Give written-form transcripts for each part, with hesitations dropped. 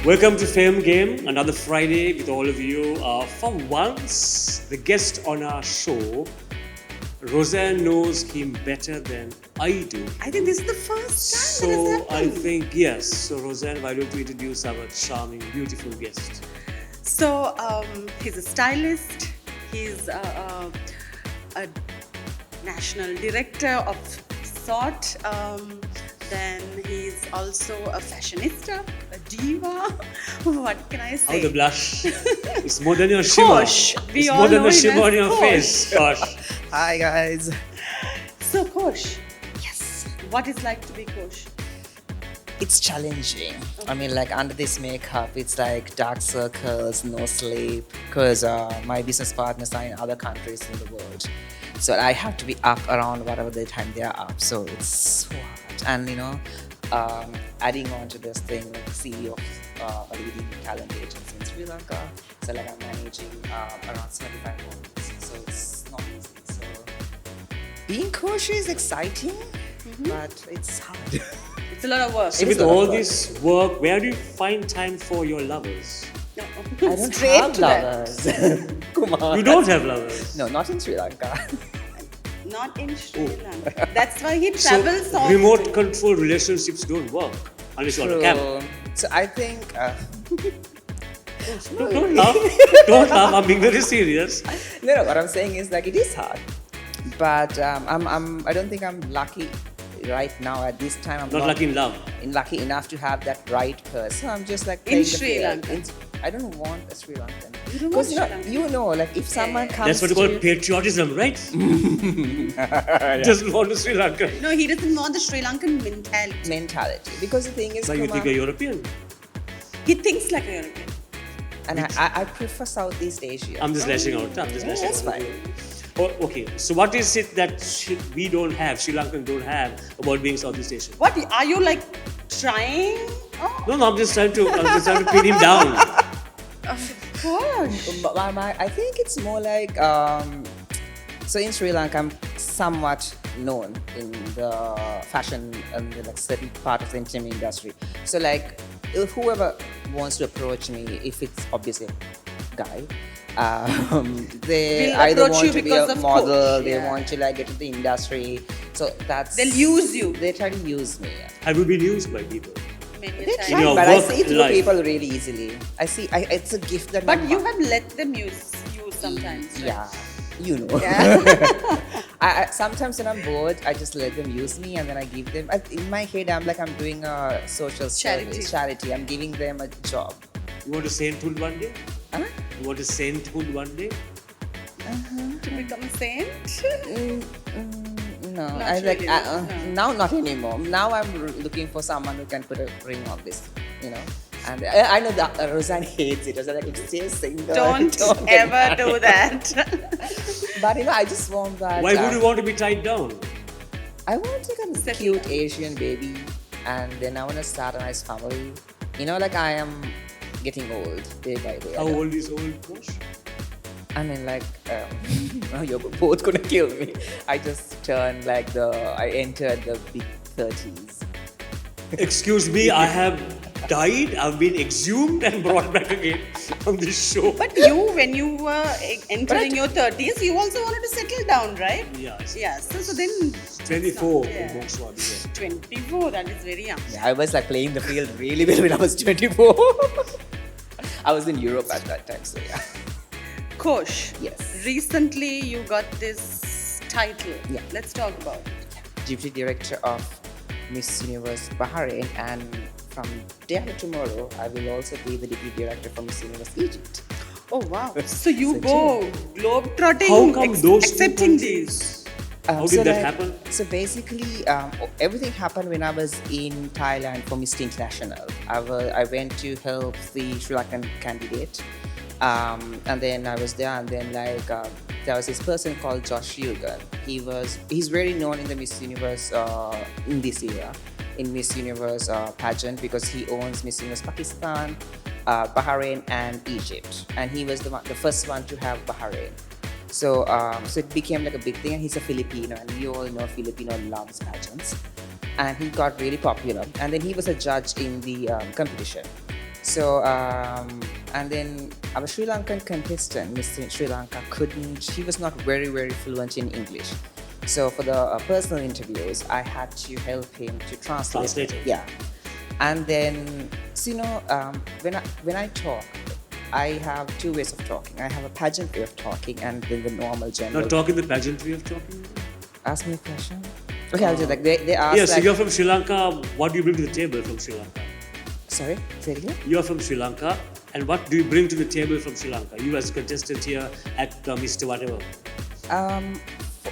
Welcome to Fame Game, another Friday with all of you. For once, the guest on our show, Rozanne knows him better than I do. I think this is the first time So that has I happened. think, yes. So Rozanne, why don't we introduce our charming, beautiful guest? So he's a stylist. He's a national director of sort. Then he's also a fashionista, a diva. What can I How say? the blush. It's more than your shimmer. Kosh. We It's all more than know the him shimmer as on your Kosh. face. Gosh. Hi guys. So Kosh, yes. What is like to be Kosh? It's challenging. I mean, like under this makeup, it's like dark circles, no sleep, because my business partners are in other countries in the world. So I have to be up around whatever the time they are up. So it's so hard. And adding on to this thing, like CEO of a leading talent agency in Sri Lanka. So like I'm managing around 75 models. So it's not easy. So being Kosh is exciting, but it's hard. It's a lot of work. So It is with a lot of all work. this work, where do you find time for your lovers? No. I don't Straight have to that. lovers. Kumar. You don't have lovers. No, not in Sri Lanka. Not in Sri Lanka. That's why he So travels all. remote control relationships don't work unless you're on a camp. So I think Don't laugh. Don't laugh. I'm being very serious. no. What I'm saying is like it is hard, but I don't think I'm lucky right now at this time. I'm Not lucky in love. lucky enough to have that right person. I'm just like In playing the Sri field. Lanka. I don't want a Sri Lankan. You don't want 'Cause, Sri Lankan? you know, like if someone comes That's what you call to patriotism, right? Doesn't want to Sri Lanka. No, he doesn't want the Sri Lankan mentality. mentality, because the thing is, Now you Kumar, think you're European. He thinks like a European. and I prefer Southeast Asia. I'm just lashing out. I'm just lashing That's out. fine. Oh, okay. So what is it that we don't have, Sri Lankan don't have about being Southeast Asian? What are you like trying? Oh, No, I'm just trying to pin him down. of course. I think it's more like so in Sri Lanka I'm somewhat known in the fashion and the like certain part of the entertainment industry. So like if whoever wants to approach me, if it's obviously a guy, they Will either approach want you to be because a of model, Kosh, they yeah. want to like get into the industry. So that's They'll use you. They try to use me. Have you been used by people? Many They times. try, your but I work see through life. people really easily. It's a gift that. But my you mom- have let them use you sometimes. Right? Yeah, you know. Yeah. I sometimes when I'm bored, I just let them use me, and then I give them. In my head, I'm like I'm doing a social service, charity. I'm giving them a job. You want a sainthood one day? Huh? You want a sainthood one day? To become a saint. No, Not I like really, no. now not anymore. Now I'm looking for someone who can put a ring on this, you know. And I know that Rozanne hates it. I was like, if she's single, Don't get ever do that. But I just want that. Why would you want to be tied down? I want like a Settle cute down. Asian baby, and then I want to start a nice family. Like I am getting old day by day. How old is old Kosh? I mean, like, you're both gonna kill me. I just turned I entered the big 30s. Excuse me, I have died, I've been exhumed and brought back again on this show. But you, when you were entering your 30s, you also wanted to settle down, right? Yes. Yeah. So then. 24 Yeah. in Bongswadi. 24. That is very young. Yeah, I was like playing the field really well when I was 24. I was in Europe at that time, so yeah. Kosh. Yes. Recently, you got this title. Yeah. Let's talk about it. Deputy Director of Miss Universe Bahrain, and from day after tomorrow, I will also be the Deputy Director for Miss Universe Egypt. Oh wow! So you So go globe trotting, How come those two accepting countries? these? How did that happen? So basically, everything happened when I was in Thailand for Miss International. I went to help the Sri Lankan candidate, and then I was there, and then there was this person called Kosh Hewage. He's very known in the Miss Universe in this era, in Miss Universe pageant, because he owns Miss Universe Pakistan, Bahrain, and Egypt, and he was the first one to have Bahrain. So it became like a big thing, and he's a Filipino, and you all know Filipino loves pageants. And he got really popular. And then he was a judge in the competition. So, and then our Sri Lankan contestant, Miss Sri Lanka, she was not very, very fluent in English. So, for the personal interviews, I had to help him to translate. Translate it. Yeah. And then, so, when I talk, I have two ways of talking. I have a pageant way of talking and then the normal general. Now talk in the pageantry of talking. Ask me a question. Okay, I'll do that. They ask. Yeah, so you're from Sri Lanka. What do you bring to the table from Sri Lanka? Sorry, say it again. You're from Sri Lanka, and what do you bring to the table from Sri Lanka? You as a contestant here at Mr. Whatever.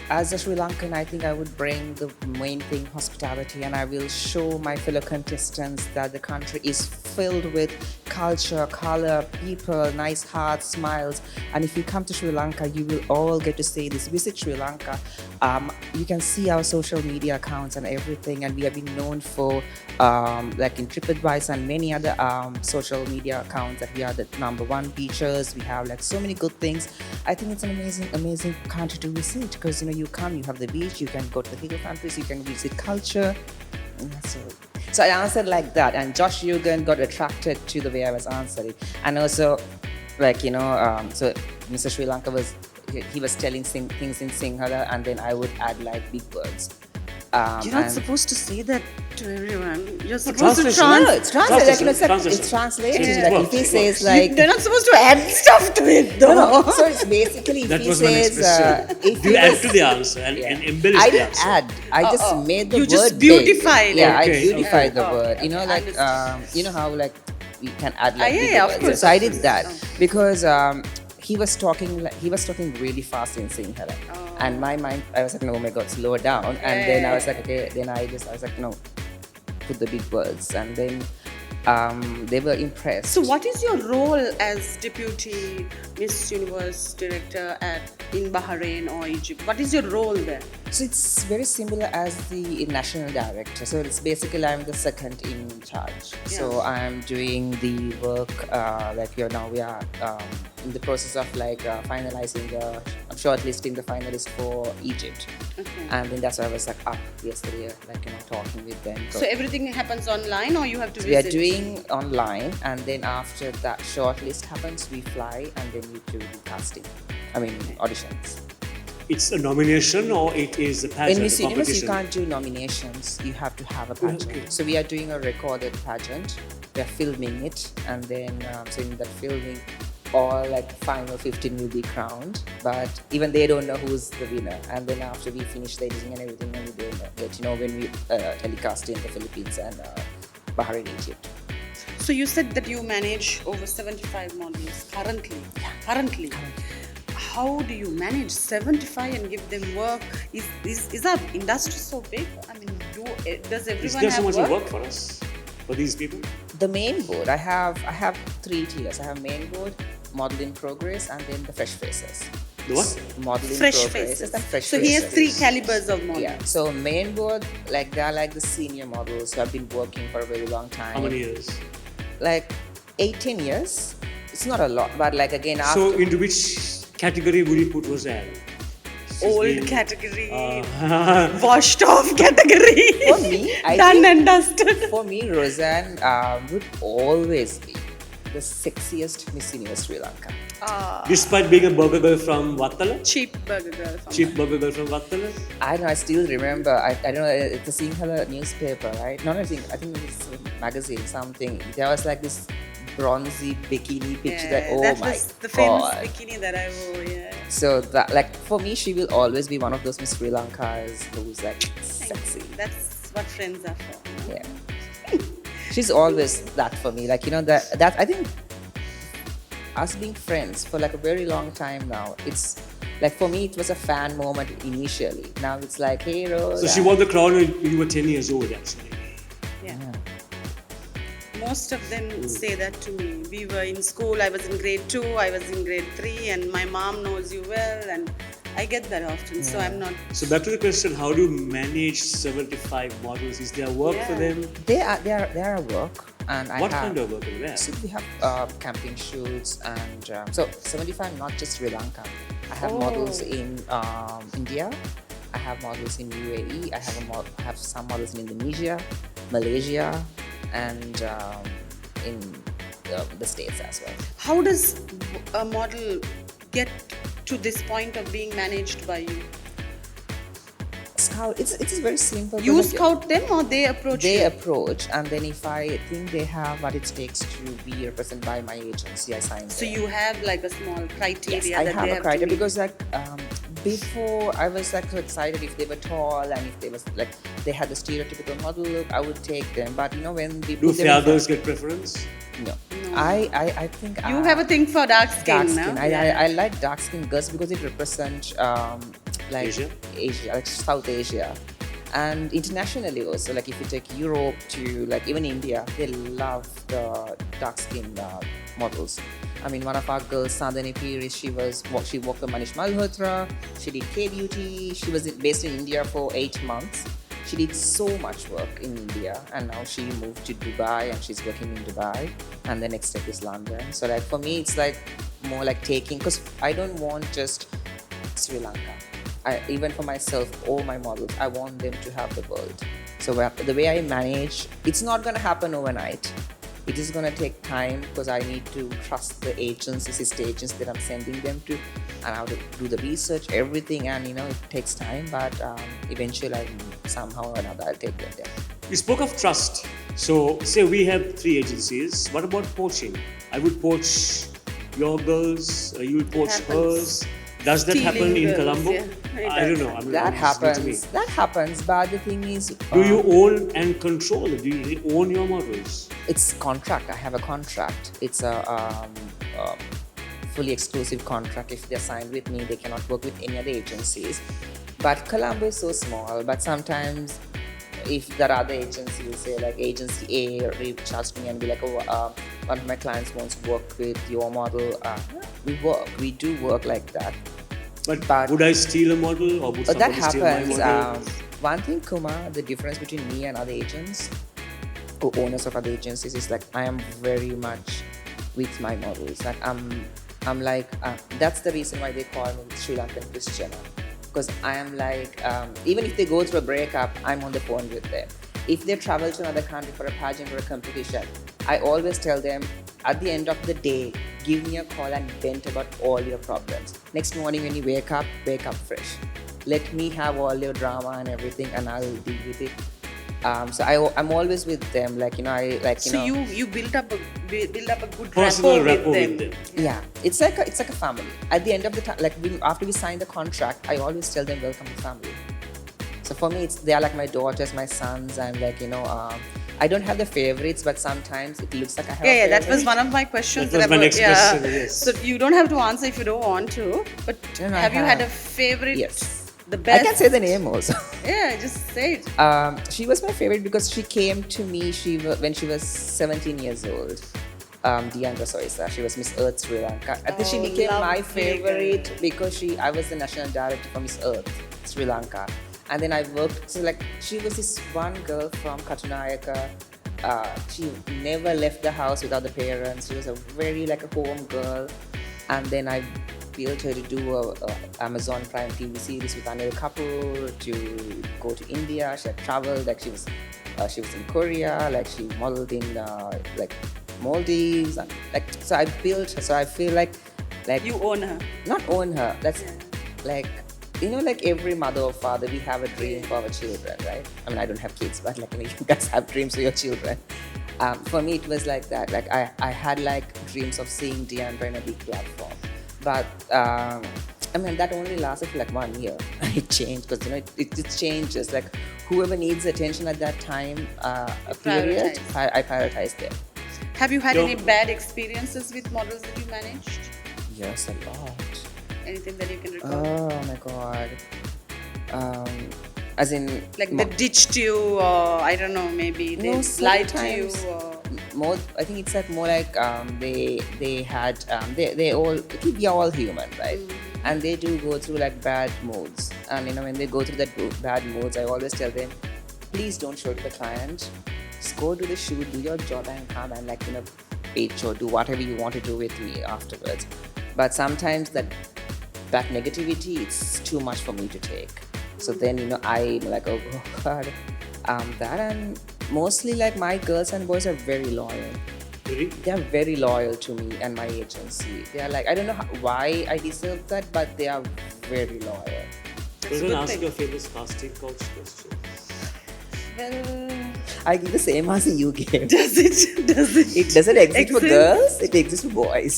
As a Sri Lankan, I think I would bring the main thing, hospitality, and I will show my fellow contestants that the country is filled with culture, color, people, nice hearts, smiles. And if you come to Sri Lanka, you will all get to say this. Visit Sri Lanka. You can see our social media accounts and everything, and we have been known for, like in TripAdvisor and many other social media accounts, that we are the #1 beaches. We have like so many good things. I think it's an amazing country to visit because you come, you have the beach, you can go to the hill countries, you can visit culture. So I answered like that, and Josh Yugan got attracted to the way I was answering, and also, like so Mr. Sri Lanka he was telling things in Sinhala, and then I would add like big words. You're not supposed to say that to everyone. You're supposed to translation. No, it's translated. It's translated. Yeah. Like if he says like, they're not supposed to add stuff to it, though. no. So it's basically if That he was my next says, question. if Do you add to the answer and embellish I the didn't answer? add. I just made the You word just big. beautified Yeah, it. I Okay, beautified the okay. word. Okay, Like understood. you know how like you can add like Yeah, bigger yeah, of words. course, So I of did course. that because he was talking really fast in Sinhala, and my mind, I was like, no, oh my God, slow down. And then I was like, okay. Then I was like, no, put the big words, and then they were impressed. So, what is your role as Deputy Miss Universe Director in Bahrain or Egypt? What is your role there? So it's very similar as the national director. So it's basically I'm the second in charge. So I'm doing the work we are in the process of finalizing shortlisting the finalists for Egypt. Okay. And then that's why I was like up yesterday, talking with them. So everything happens online, or you have to We are visit? doing online, and then after that shortlist happens, we fly and then we do the casting. Auditions. It's a nomination or it is a pageant, In Miss a Universe, you competition? can't do nominations. You have to have a pageant. Okay. So we are doing a recorded pageant. We are filming it, and then so in that filming, all final 15 will be crowned. But even they don't know who's the winner. And then after we finish the editing and everything, and we let you know when we telecast in the Philippines and Bahrain, Egypt. So you said that you manage over 75 models currently. Currently. How do you manage 75 and give them work? Is our industry so big? Does everyone Is there so have much work? work for us, for these people? The main board, I have 3 tiers. I have main board, model in progress, and then the fresh faces. The what? Model in Fresh progress faces. and fresh So faces. he has 3 calibers of models. Yeah. So main board, they are the senior models who have been working for a very long time. How many years? 18 years. It's not a lot, but again after. So into which category would you put Rozanne? Old category, Uh, washed off category. For me, I done think- and dusted. For me, Rozanne would always be the sexiest Miss Universe Sri Lanka. Despite being a burger girl from Vattala? Cheap burger girl. from Cheap burger girl from Vattala? I don't know, I still remember. I don't know, it's a Sinhala newspaper, right? I think it's a magazine, something. There was this bronzy bikini picture that, oh that my was the famous God. bikini that I wore, yeah. So that, for me, she will always be one of those Miss Sri Lankas who's sexy. That's what friends are for. You know? Yeah. She's always that for me. That I think us being friends for a very long time now, it's for me it was a fan moment initially. Now it's hey Rose. So she won the crown when you were 10 years old actually. Yeah. Most of them say that to me. We were in school, I was in grade 2, I was in grade 3, and my mom knows you well, and I get that often, so I'm not... So back to the question, how do you manage 75 models? Is there work for them? They are work, and What kind of work and where? So we have camping shoots, and so 75 not just Sri Lanka. I have models in India. I have models in UAE. I have some models in Indonesia, Malaysia, and in the States as well. How does a model get to this point of being managed by you? Scout, it's very simple. You because, like, scout them or they approach they you? approach, and then if I think they have what it takes to be represented by my agency, I sign So them. you have like a small criteria Yes, I that have they a have criteria to meet. because like before I was like so excited if they were tall and if they was like they had the stereotypical model look, I would take them. But you know when we Do put them fair in girls get preference? no. No. I think You have a thing for dark skin, dark no? skin. Yeah. I like dark skin girls because it represents like Asia? like South Asia. And internationally also, like if you take Europe to like even India, they love the dark skinned models. I mean, one of our girls, Sandhani Piri, she worked for Manish Malhotra, she did K-beauty, she was based in India for 8 months. She did so much work in India and now she moved to Dubai and she's working in Dubai and the next step is London. So like for me, it's like more like taking, because I don't want just Sri Lanka. Even for myself, all my models, I want them to have the world. So the way I manage, it's not going to happen overnight. It is going to take time because I need to trust the agencies, sister agencies that I'm sending them to, and I have to do the research, everything, and you know it takes time. But eventually, somehow or another, I'll take them there. You spoke of trust. So, say we have 3 agencies. What about poaching? I would poach your girls, you would poach Happens. hers. Does that happen Stealing in girls, Colombo? yeah. It I don't does. know. I mean, That it's new to me. happens. That happens. But the thing is, Do you own and control it? Do you own your models? it's contract. I have a contract. It's a fully exclusive contract. If they're signed with me, they cannot work with any other agencies. But Colombo is so small. But sometimes, if there are other agencies, say like agency A reach out to me and be like, oh, one of my clients wants to work with your model. We do work like that. But would I steal a model or would But that somebody steal my happens. model? One thing, Kumar, the difference between me and other agents or owners of other agencies is like I am very much with my models. Like I'm like that's the reason why they call me Sri Lankan Christian, because I am like even if they go through a breakup, I'm on the phone with them. If they travel to another country for a pageant or a competition, I always tell them at the end of the day, give me a call and vent about all your problems. Next morning when you wake up fresh. Let me have all your drama and everything, and I'll deal with it. So I'm always with them, like you know, So you build up a good Personal rapport with them. yeah, it's like a family. At the end of the time, like after we sign the contract, I always tell them welcome to family. So for me, they are like my daughters, my sons, and like you know, I don't have the favorites, but sometimes it looks like I have. Yeah, a that was favorite. one of my questions. That was my next question, yes. So you don't have to answer if you don't want to. But No, I have you had a have. favorite? Yes. The I best. can say the name also. Yeah, just say it. She was my favorite because she came to me when she was 17 years old. Diasz, she was Miss Earth Sri Lanka. I think she Oh, became my lovely favorite girl. because I was the national director for Miss Earth Sri Lanka. And then I worked, so like she was this one girl from Katunayaka. She never left the house without the parents. She was a very like a home girl. And then I built her to do a Amazon Prime TV series with Anil Kapoor, to go to India. She had traveled, like she was in Korea, like she modeled in like Maldives, and like so I built her. So I feel like You own her. not own her. That's like you know, like every mother or father, we have a dream for our children, right? I mean, I don't have kids, but like you know, you guys have dreams for your children. For me, it was like that. Like I had like dreams of seeing Deandra in a big platform, but I mean that only lasted for like 1 year. It changed because you know it changes. Like whoever needs attention at that time, a period, I prioritize them. Have you had Yo- any bad experiences with models that you managed? Yes, a lot. Anything that you can recall? Oh my god. As in Like they ditched you, or I don't know, maybe they No, lied to you. sometimes Or... more. I think it's like more like they had they all we are all human, right? And they do go through like bad moods. And you know when they go through that bad moods, I always tell them, please don't show it to the client. Just go to the shoot, do your job, and come and like you know pitch or do whatever you want to do with me afterwards. But sometimes that negativity, it's too much for me to take. So then you know I'm like, oh god, that. And mostly like my girls and boys are very loyal. Really? They are very loyal to me and my agency. They are like, I don't know why I deserve that, but they are very loyal. That's a Rozanne, good ask thing. your famous casting couch question. Well, I give the same answer you gave. does it? Does it? It doesn't exist for exist? girls, it exists for boys.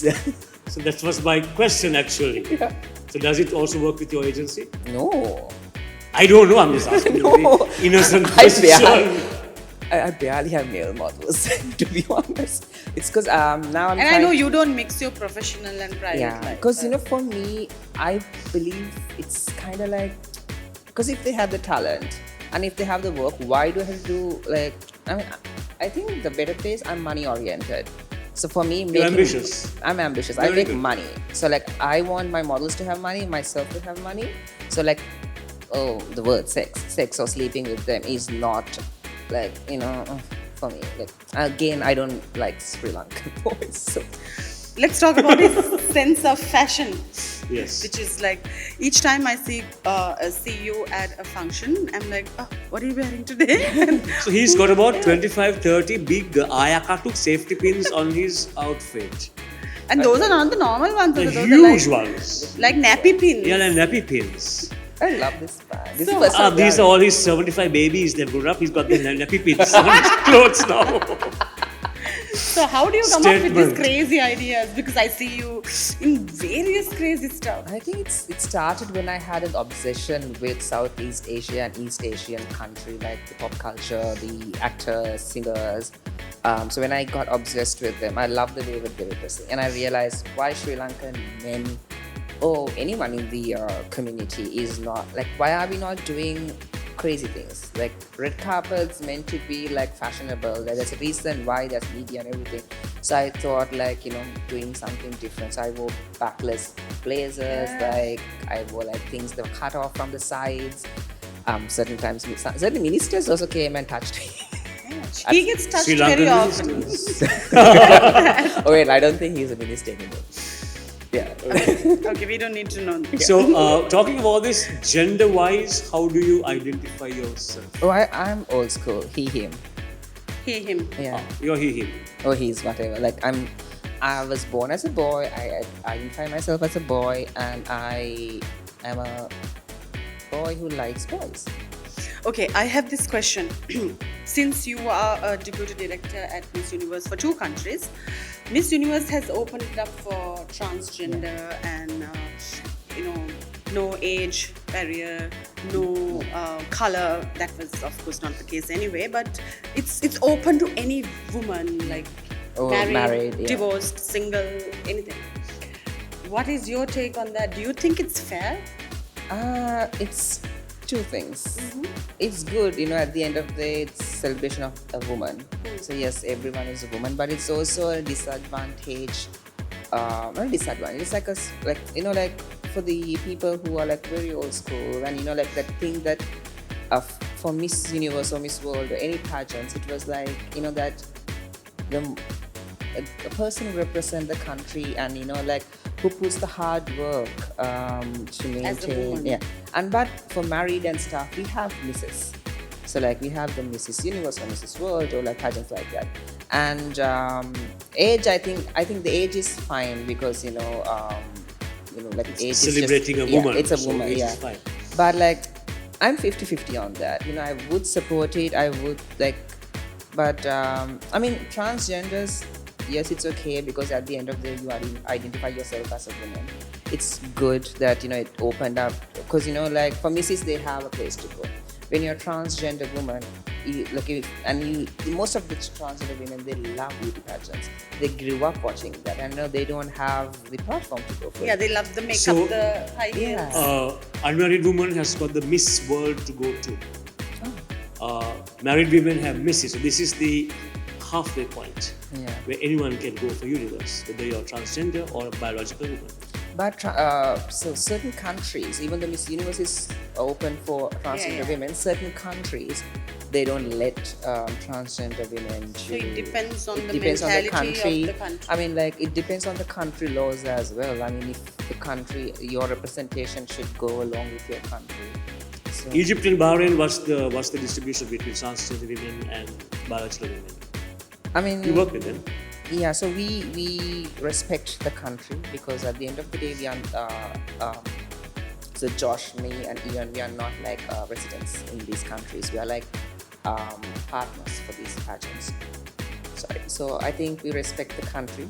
So that was my question actually. Yeah. So does it also work with your agency? No. I don't know. I'm just asking you No. the innocent I question. I barely have male models, to be honest. It's because now I'm And I trying. know you don't mix your professional and private Yeah, life. because for me, I believe it's kind of like, because if they have the talent and if they have the work, why do I have to do like? I mean, I think the better place. I'm money oriented, so for me, You're ambitious. I'm ambitious. I Very make good. money, so like I want my models to have money, myself to have money. So like, oh, the word sex or sleeping with them is not like for me. Like again, I don't like Sri Lankan boys, so. Let's talk about his sense of fashion, Yes. which is like each time I see you at a function, I'm like, oh, what are you wearing today? So he's got about 25, 30 big ayakatu safety pins on his outfit. And those are not the normal ones. The those are huge like, ones. like nappy pins. Yeah, like nappy pins. I love this bag. This So- is first time These are wearing all his 75 babies they've grown up. He's got the nappy pins on his clothes now. So how do you come up with these Statement. crazy ideas? Because I see you in various crazy stuff. I think it started when I had an obsession with Southeast Asia and East Asian country, like the pop culture, the actors, singers. So when I got obsessed with them, I loved the way that they were dressing, and I realized why Sri Lankan men or anyone in the community is not like, why are we not doing crazy things? Like red carpets meant to be like fashionable. Like, there's a reason why there's media and everything. So I thought like doing something different. So I wore backless blazers. Like I wore like things that were cut off from the sides. Certain times certain ministers also came and touched me. He gets touched Sri very Lankan often. ministers. Oh wait, I don't think he's a minister anymore. Yeah. Okay, we don't need to know. So, talking about this gender-wise, how do you identify yourself? Oh, I'm old school. He, him. He, him. Yeah. You're he, him. Or he's whatever. Like I was born as a boy. I identify myself as a boy, and I am a boy who likes boys. Okay, I have this question. Since you are a deputy director at Miss Universe for 2 countries, Miss Universe has opened it up for transgender and no age barrier, no color. That was of course not the case anyway, but it's open to any woman, like Or married, married, yeah. divorced, single, anything. What is your take on that? Do you think it's fair? It's 2 things. It's good, at the end of the day, it's celebration of a woman. So yes, everyone is a woman, but it's also a disadvantage. Not a disadvantage. It's like like for the people who are like very old school, and like that thing that for Miss Universe or Miss World or any pageants, it was like that a person who represents the country and like who puts the hard work to maintain. As a woman. Yeah. And but for married and stuff, we have misses. So like we have the Mrs. Universe or Mrs. World or like pageants like that. And age, I think the age is fine because like age Celebrating is just, a woman. Yeah, it's a so woman. age Yeah. is fine. But like I'm 50-50 on that. I would support it. I would like, but transgenders. Yes, it's okay because at the end of the day, you identify yourself as a woman. It's good that it opened up because like for misses they have a place to go. When you're a transgender woman, most of the transgender women they love beauty pageants. They grew up watching that, and they don't have the platform to go for. Yeah, it. they love the makeup, So- the high heels. Yeah. Unmarried woman has got the Miss World to go to. Married women have misses. So this is the halfway point Yeah. where anyone can go for universe, whether you're transgender or a biological woman. But so certain countries, even though Miss Universe is open for transgender Yeah. women, certain countries they don't let transgender women. So it depends on the depends mentality country. of the country. I mean, like it depends on the country laws as well. I mean, if the country, your representation should go along with your country. So, Egypt and Bahrain, what's the distribution between transgender women and biological women? I mean, You work with them. Yeah, so we respect the country because at the end of the day, we are so Josh, me, and Ian, we are not like residents in these countries. We are like partners for these pageants. Sorry. So I think we respect the country,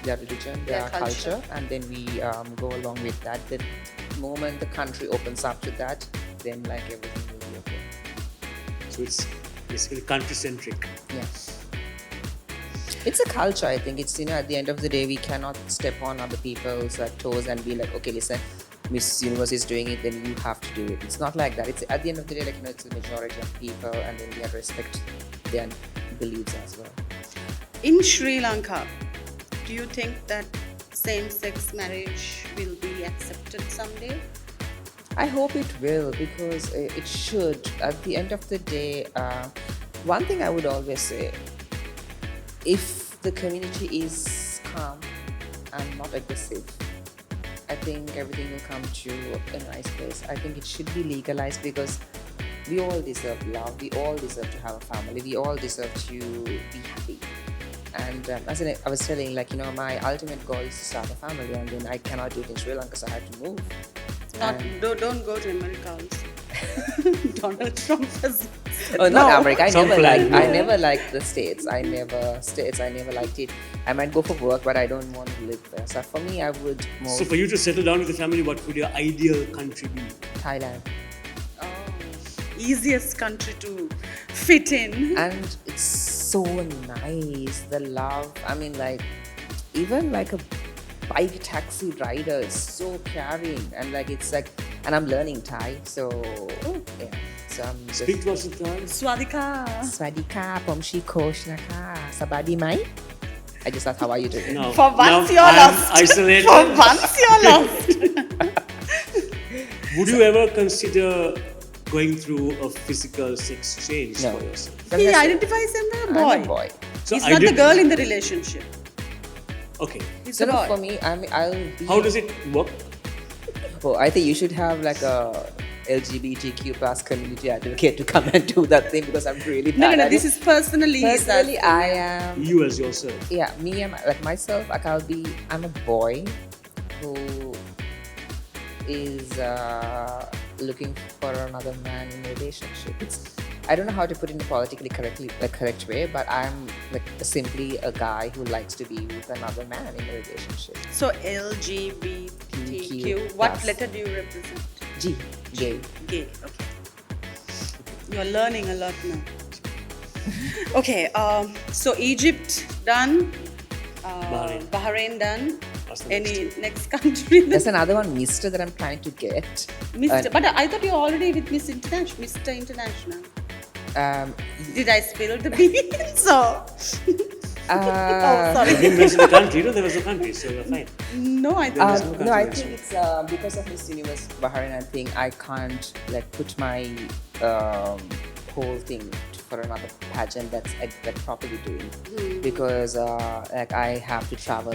their religion, their culture, and then we go along with that. The moment the country opens up to that, then like everything will be okay. So it's basically country-centric. Yeah. It's a culture, I think. It's, at the end of the day, we cannot step on other people's toes and be like, okay, listen, Miss Universe is doing it, then you have to do it. It's not like that. It's at the end of the day, like, it's the majority of people, and then we have to respect their beliefs as well. In Sri Lanka, do you think that same-sex marriage will be accepted someday? I hope it will, because it should. At the end of the day, one thing I would always say, if the community is calm and not aggressive, I think everything will come to a nice place. I think it should be legalized because we all deserve love. We all deserve to have a family. We all deserve to be happy. And as I was telling, like, my ultimate goal is to start a family, and then I cannot do it in Sri Lanka, so I had to move. Don't go to America also. Donald Trump has. Oh, not No. America. I Some never plan, liked the States. I never liked it. I might go for work, but I don't want to live there. So for me, I would move So for you to settle down with the family, what would your ideal country be? Thailand. Oh, easiest country to fit in. And it's so nice. The love. I mean, like, even like a bike taxi rider is so caring, and like it's like, and I'm learning Thai, so yeah. So I'm just Speak to us in Thai. Swadika. Swadika, Pomshi Kosh Naka, Sabadi Mai. I just asked, how are you doing? No, For once now you're I'm lost. isolated. For once you're lost. Would you ever consider going through a physical sex change No. for yourself? He That's- identifies as a boy. I'm a boy. So He's not the girl in the relationship. Okay. He's So a no, boy. for me, I'll be. How does it work? Oh, I think you should have like a LGBTQ plus community advocate to come and do that thing, because I'm really bad No, at this it. is personally. he's Personally, asking. I am. You as yourself. Yeah, me, like myself, like I'm a boy who is looking for another man in a relationship. I don't know how to put it in a politically correct way, but I'm like simply a guy who likes to be with another man in a relationship. So LGBTQ. What plus. letter do you represent? G, gay. Gay. Okay. You're learning a lot now. Okay. So Egypt done. Bahrain done. What's the Any next country? There's another one, Mister, that I'm trying to get. Mr. But I thought you're already with Miss International. Mr. International. Did I spill the beans? Or? Oh, sorry. You didn't mention the country. There was a country, so you're fine. No, I There was think. no No, I country think it's because of Miss Universe Bahrain. I think I can't like put my whole thing for another pageant that's properly doing, because like I have to travel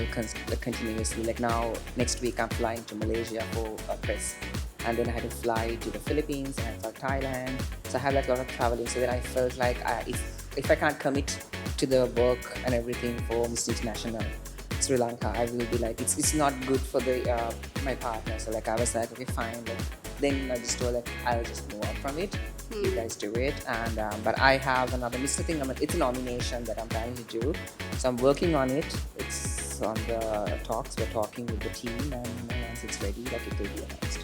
continuously. Like now, next week I'm flying to Malaysia for press, and then I had to fly to the Philippines and I fly to Thailand. So I have like a lot of traveling. So then I felt like if I can't commit to the work and everything for Miss International Sri Lanka, I will be like, it's not good for the my partner. So like I was like, okay, fine. Like, then I just told like I'll just move out from it. You guys do it, and but I have another Mr. thing. It's a nomination that I'm planning to do, so I'm working on it. It's on the talks. We're talking with the team, and once it's ready, like it will be announced.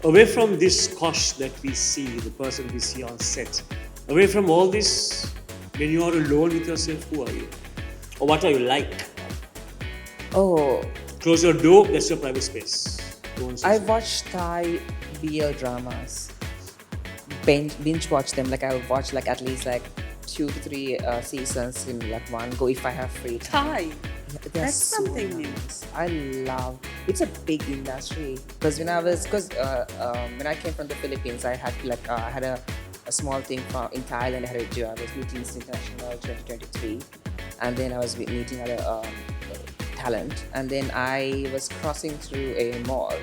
Away from this Kosh that we see, the person we see on set, away from all this, when you are alone with yourself, who are you? Or what are you like? Oh, Close your door, that's your private space. Go on, I Susan. watch Thai BL dramas. Binge watch them. Like I'll watch like at least like 2 to 3 seasons in like one go if I have free time. Thai. They're That's so something new. nice. I love. It's a big industry because when I came from the Philippines, I had like I had a small thing in Thailand. I had to do. I was meeting Miss International 2023, and then I was meeting other talent, and then I was crossing through a mall.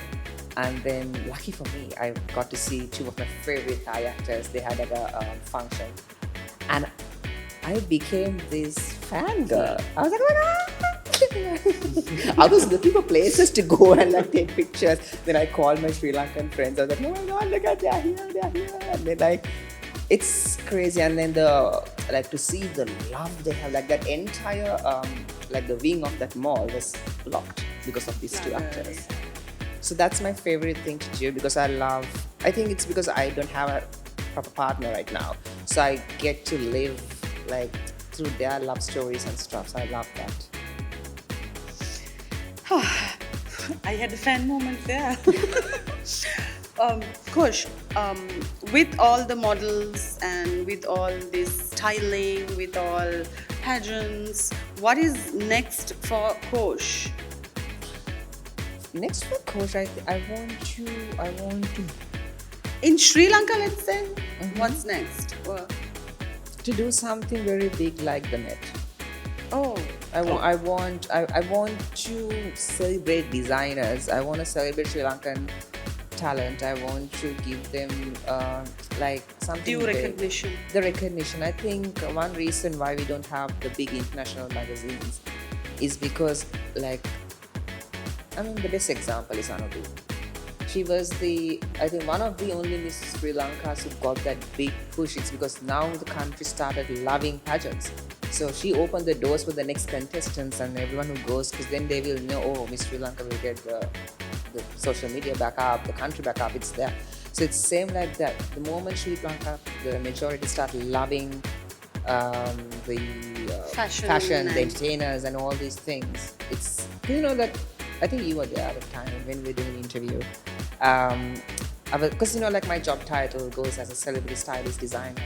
And then, lucky for me, I got to see 2 of my favorite Thai actors. They had like a function, and I became this fangirl. I was like, oh my God. I was looking for places to go and like take pictures. Then I called my Sri Lankan friends. I was like, oh my God, look at they're here. And then like, it's crazy. And then to see the love they have, like that entire like the wing of that mall was locked because of these two actors. So that's my favorite thing to do because I think it's because I don't have a proper partner right now. So I get to live like through their love stories and stuff. So I love that. I had a fan moment there. Kosh, with all the models and with all this styling, with all pageants, what is next for Kosh? Next for Kosh, I want to In Sri Lanka, let's say, what's next? to do something very big like the Met. Oh, I want to celebrate designers. I want to celebrate Sri Lankan talent. I want to give them like something due big. recognition. The recognition. I think one reason why we don't have the big international magazines is because the best example is Anudu. She was I think one of the only Miss Sri Lankas who got that big push. It's because now the country started loving pageants. So she opened the doors for the next contestants and everyone who goes, because then they will know, oh, Miss Sri Lanka will get the social media back up, the country back up, it's there. So it's same like that. The moment Sri Lanka, the majority start loving the fashion, the entertainers and all these things. It's, that, I think you were there at the time when we were doing the interview. Because my job title goes as a celebrity stylist designer.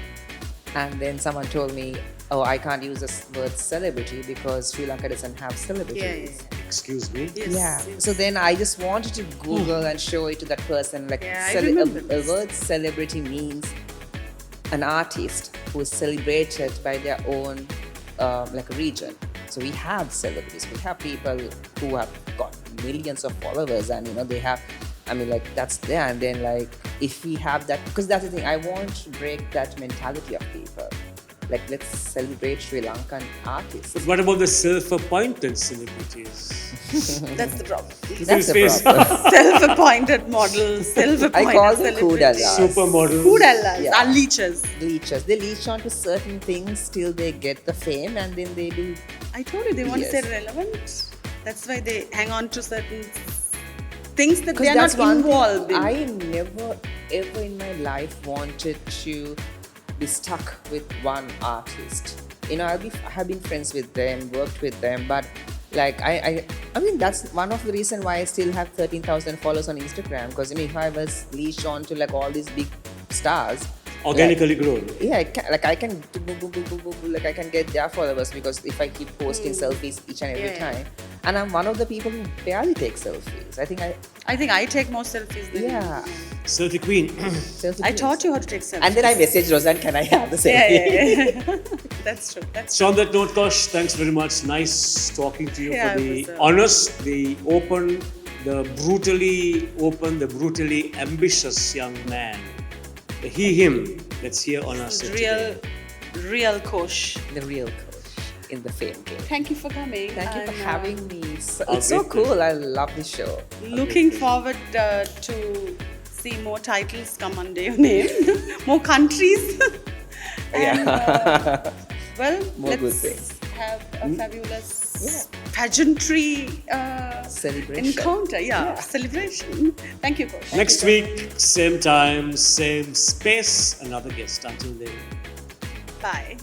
And then someone told me, oh, I can't use the word celebrity because Sri Lanka doesn't have celebrities. Yeah. Excuse me? Yes. So then I just wanted to Google and show it to that person. A word celebrity means an artist who is celebrated by their own region. So we have celebrities. We have people who have got millions of followers and, they have, that's there. And then, if we have that, because that's the thing, I want to break that mentality of people. Let's celebrate Sri Lankan artists. But what about the self-appointed celebrities? That's the problem. That's the problem. Self-appointed models, self-appointed I call them celebrities. Kudallas. Supermodels. Kudallas, Yeah. leeches. Leeches. They leech on to certain things till they get the fame and then they do. I told you they want to stay relevant. That's why they hang on to certain things that they are not involved in. I never ever in my life wanted to be stuck with one artist. I have been friends with them, worked with them, but that's one of the reasons why I still have 13,000 followers on Instagram. Because if I was leashed on to all these big stars, organically grown. Yeah, I can I can get their followers because if I keep posting selfies each and every time, and I'm one of the people who barely take selfies. I think I take more selfies than you. Selfie queen. I taught you how to take selfies. And then I messaged Rozanne, can I have the selfie? Yeah. That's true. So on that note, Kosh, thanks very much. Nice talking to you for the it was, honest, the open, the brutally ambitious young man. The him. Let's hear on our set today. Real Kosh. The real Kosh in the fame game. Thank you for coming. Thank you for having me. It's I'll so wait cool. I love this show. Looking forward to see more titles come under your name, more countries. And, more good let's things. have a fabulous pageantry Celebration. encounter. Celebration. Thank you, Kosh. Next week, same time, same space, another guest. Until then. Bye.